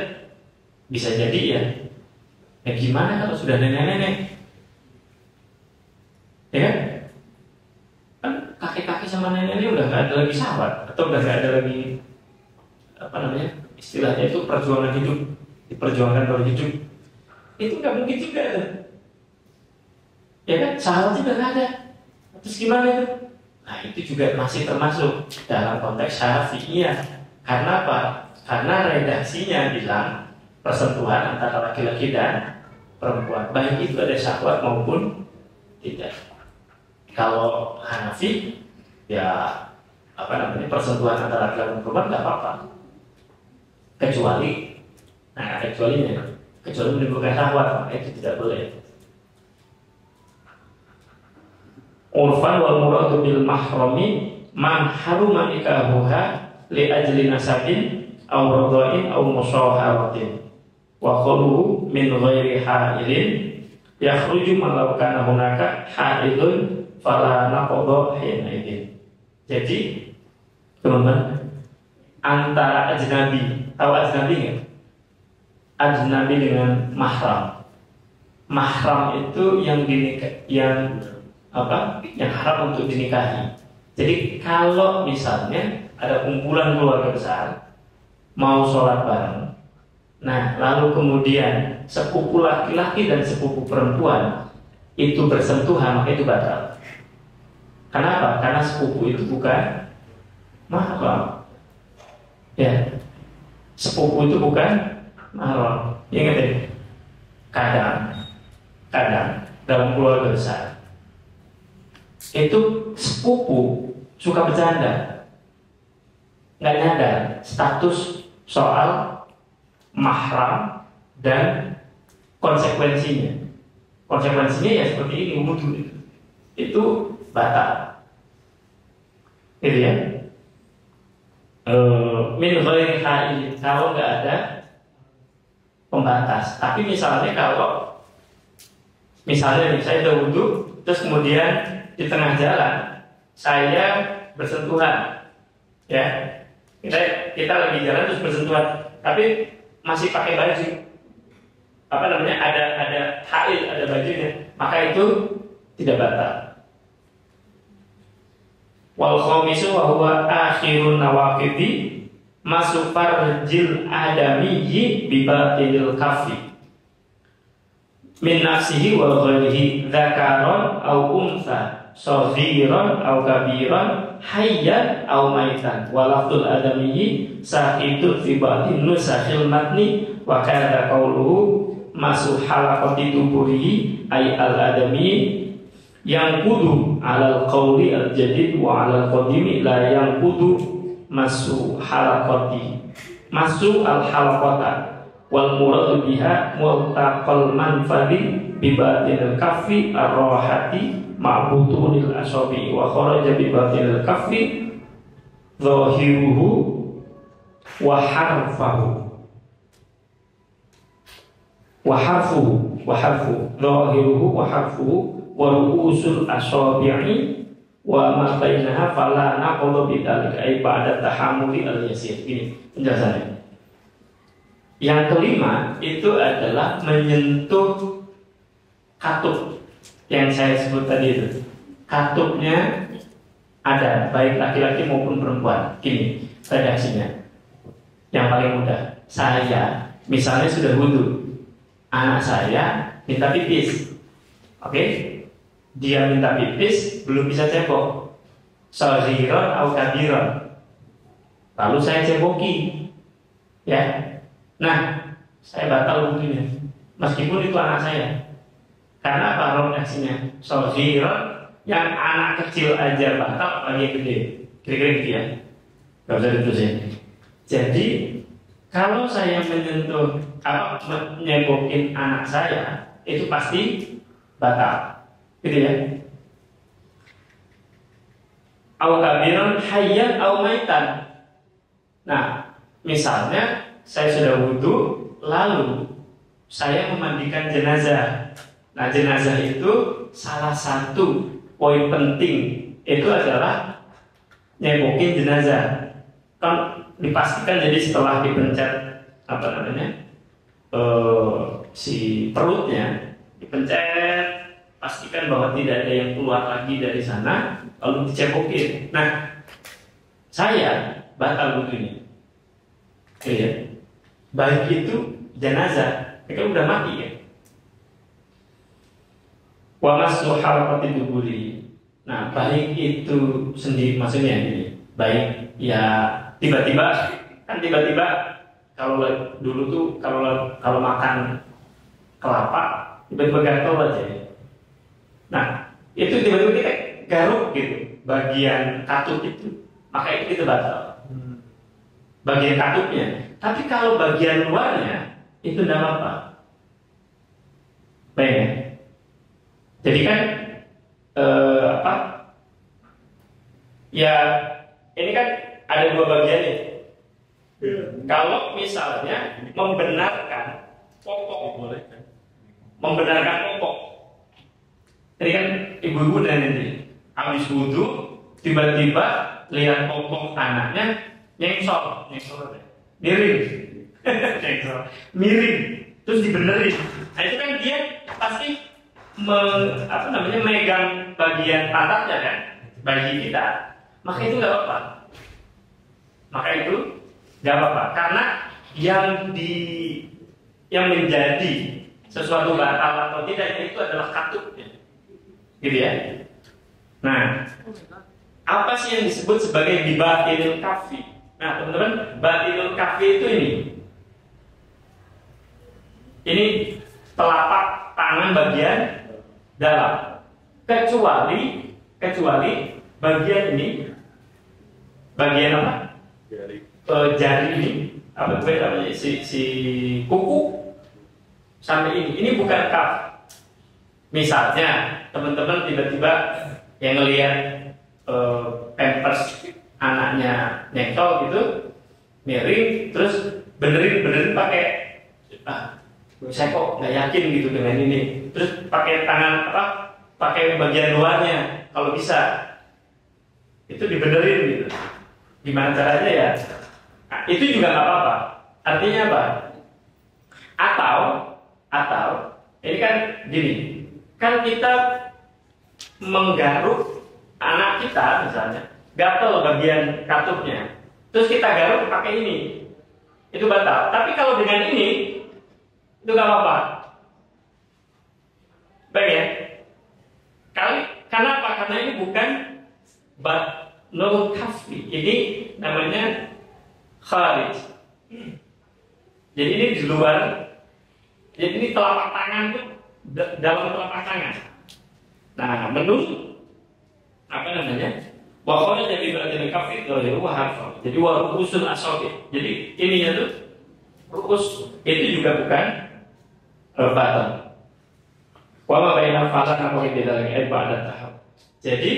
A: bisa jadi ya. Ya gimana kalau sudah nenek-nenek? Ya kan? Kan kakek-kakek sama nenek-nenek udah nggak ada lagi sahabat, atau udah nggak ada lagi istilahnya itu perjuangan hidup, diperjuangkan baru hidup. Itu nggak mungkin juga tuh. Ya kan? Sahabat juga nggak ada. Terus gimana itu? Nah, itu juga masih termasuk dalam konteks syarafiyah. Karena apa? Karena redaksinya bilang persentuhan antara laki-laki dan perempuan, baik itu ada syahwat maupun tidak. Kalau Hanafi, ya persentuhan antara laki-laki dan perempuan nggak apa-apa, kecuali menimbulkan syahwat, maka itu tidak boleh. Urfan wal muradu bil mahrami man haruma nikahuha li ajli nasabin aw radha'in aw musyaharatin wa khuluhu min ghairi ha'ilin yakhruju man law kana hunaka ha'ilun fala naqadha hinaidin. Jadi teman-teman, antara ajnabi, tahu ajnabi nggak? Ajnabi dengan mahram. Mahram itu yang haram untuk dinikahi. Jadi kalau misalnya ada kumpulan keluarga besar mau sholat bareng, nah lalu kemudian sepupu laki-laki dan sepupu perempuan itu bersentuhan, maka itu batal. Kenapa? Karena sepupu itu bukan mahram. Ya, sepupu itu bukan mahram. Ingat ya, kadang dalam keluarga besar itu sepupu suka bercanda, nggak nyadar status soal mahram dan konsekuensinya. Konsekuensinya ya seperti ini, wudhu itu batal, gitu ya. Min ghairi ha'il, kalau nggak ada pembatas. Tapi misalnya kalau saya udah wudhu, terus kemudian di tengah jalan saya bersentuhan, ya, kita lagi jalan terus bersentuhan, tapi masih pakai baju, ada ha'il, ada bajunya, maka itu tidak batal. Wal khamisu wa huwa akhirun nawaqidi masu farjil adamiyyi bi batinil kaffi min nafsihi wa ghairihi dzakaron aw untha saghiran aw kabiran hayyan aw maitan wa lafdul adamiyyi saqitu fi batin nusakhil matni wa kadza qawluhu masu halaqati tuburihi ay al adami yang kudu alal qawli al jadid wa alal qadimi la yang kudu masu halaqati masu al halaqata wal muradu biha multaqal manfadi bi batinil kaffi ar-rahati ma'butunil asabi wa kharaja bi batinil kaffi zahiruhu wa harfahu zahiruhu wa harfuhu wa ru'usul asabi'i wa ma bainaha fala naqulu bidzalika ay ba'da tahammuli al-yasir. Ini penjelasannya. Yang kelima itu adalah menyentuh katup yang saya sebut tadi itu. Katupnya ada baik laki-laki maupun perempuan. Gini redaksinya. Yang paling mudah. Saya misalnya sudah wudu, anak saya minta pipis. Oke? Dia minta pipis, belum bisa cebok. Saghiran atau kabiran. Lalu saya ceboki. Ya. Nah, saya batal wudunya. Meskipun itu anak saya. Karena apa redaksinya? Saghiran yang anak kecil aja batal, bagi gede. Kira-kira gitu ya. Gak usah diterusin. Jadi, kalau saya menyebokin anak saya, itu pasti batal. Gitu ya. Au kabiran hayyan au maitan. Nah, misalnya saya sudah wudu, lalu saya memandikan jenazah. Nah, jenazah itu salah satu poin penting itu adalah nyebokin jenazah. Kan dipastikan jadi setelah dipencet si perutnya dipencet, pastikan bahwa tidak ada yang keluar lagi dari sana, lalu dicebokin. Nah, saya batal wudunya. Ya. Baik itu jenazah, mereka udah mati ya. Wa maslu halaqati duburi. Nah, baik itu sendiri maksudnya ini. Baik ya tiba-tiba kalau dulu tuh kalau makan kelapa tiba-tiba gatel aja ya. Nah, itu tiba-tiba kita garuk gitu bagian katup itu, maka itu kita batal. Bagian katupnya. Tapi kalau bagian luarnya itu tidak apa-apa. Baik ya? Jadi kan ya ini kan ada dua bagian nih. Kalau misalnya membenarkan pokok, membenarkan pokok. Jadi kan ibu-ibu dan ini habis wudhu tiba-tiba lihat popok anaknya nyengsol, miring, miring, terus dibenerin. Nah itu kan dia pasti megang bagian pantatnya kan, bagi kita. Maka itu nggak apa-apa. Karena yang menjadi sesuatu batal atau tidak itu adalah katupnya. Gitu ya. Nah, apa sih yang disebut sebagai bibatinil kafi? Nah, teman-teman, batinil kafi itu ini telapak tangan bagian dalam. Kecuali bagian ini, bagian apa? Jari ini, apa namanya? Si kuku sampai ini. Ini bukan kaf. Misalnya teman-teman tiba-tiba yang ngelihat pampers anaknya nyekel gitu, miring, terus benerin pakai saya kok nggak yakin gitu dengan ini, terus pakai tangan pakai bagian luarnya kalau bisa itu dibenerin gitu. Gimana caranya ya? Nah, itu juga nggak apa-apa. Artinya apa? Atau ini kan gini. Kan kita menggaruk anak kita misalnya, gatel bagian katupnya, terus kita garuk pakai ini, itu batal. Tapi kalau dengan ini, itu nggak apa-apa. Baik ya. Karena apa? Karena ini bukan batnul kafi. Ini namanya kharij. Jadi ini di luar. Jadi ini telapak tangan itu dalam telapak tangan. Nah, menurut apa namanya? Waktunya jadi bagian kafi itu wahab. Jadi warusul asobi. Jadi ininya tuh rukus itu juga bukan batal. Wama baina falan apa yang lagi ada tahap. Jadi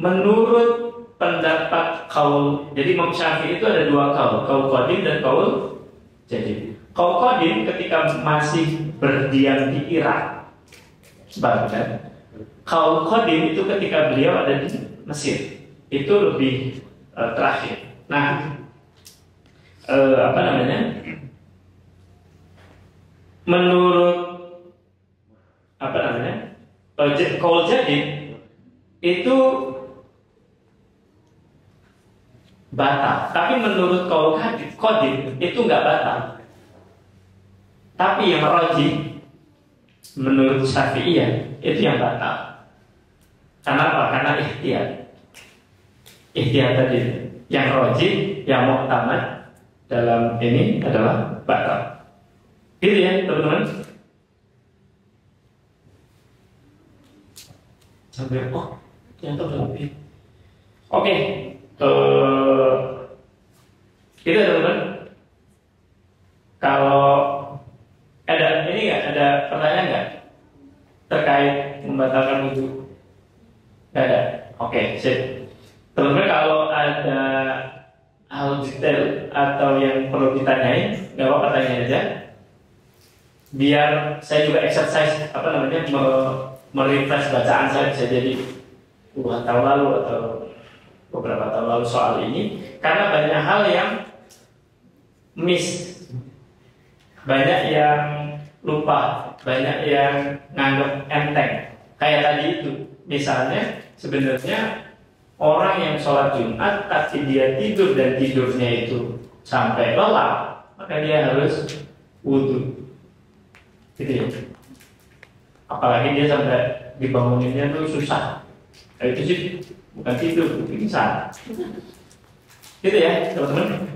A: menurut pendapat kaul, jadi Imam Syafi'i itu ada dua kaul qadim dan kaul jadid. Kaul qadim ketika masih berdiam di Irak, bahkan kaul qadim itu ketika beliau ada di Mesir, itu lebih terakhir. Nah, apa namanya? Menurut apa namanya? Kaul jadid itu batal. Tapi menurut kaul qadim itu nggak batal. Tapi yang rajih menurut Syafi'iyah itu yang batal. Karena apa? Karena ihtiyat. Ihtiyat tadi yang rajih, yang muhtamad dalam ini adalah batal. Gitu ya, teman-teman. Sampai ternyata udah lebih. Oke, gitu teman-teman. Kalau ada ini nggak, ada pertanyaan nggak terkait membatalkan wudhu? Nggak ada. Oke, sip. Teman-teman, kalau ada hal detail atau yang perlu ditanyain, nggak apa-apa tanya aja. Biar saya juga exercise apa namanya merefresh bacaan saya, bisa jadi puluhan tahun lalu atau beberapa tahun lalu soal ini, karena banyak hal yang miss, banyak yang lupa, banyak yang nganggap enteng. Kayak tadi itu, misalnya sebenarnya orang yang sholat Jumat tapi dia tidur dan tidurnya itu sampai lelap, maka dia harus wudhu. Gitu ya. Apalagi dia sampai dibanguninnya tuh susah. Nah, itu sih bukan tidur, pingsan. Gitu ya, teman-teman.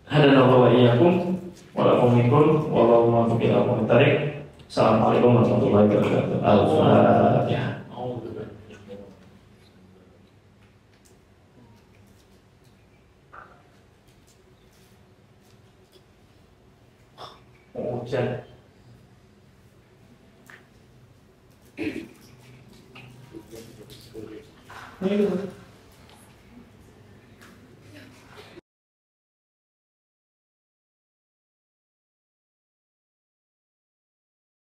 A: Hadanallahu wa iyyakum wa lakum minkum wallahu muwaffiq ila aqwamit thariq. Assalamualaikum warahmatullahi wabarakatuh. Al-Fatihah. Hujan. Ini